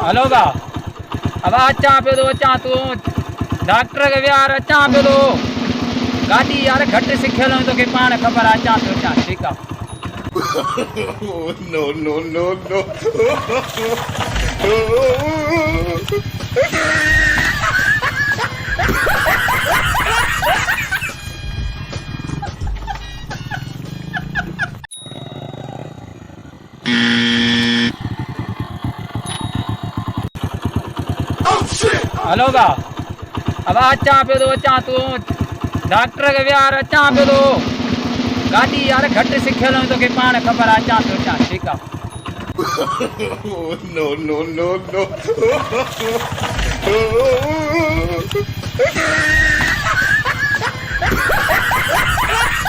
Hello भा अब अचां पियो थो अचां तूं डॉक्टर खे विहार अचां पियो थो गाॾी यार घटि सिखियल आहियूं तोखे पाण ख़बर आहे अचां पियो अचां ठीकु आहे no, no, no, no. Hello भा अब अचां पियो थो अचां तूं डॉक्टर खे विहार अचां पियो थो गाॾी यार घटि सिखियल आहियूं तोखे पाण ख़बर आहे अचां पियो अचां ठीकु आहे no, no, no, no.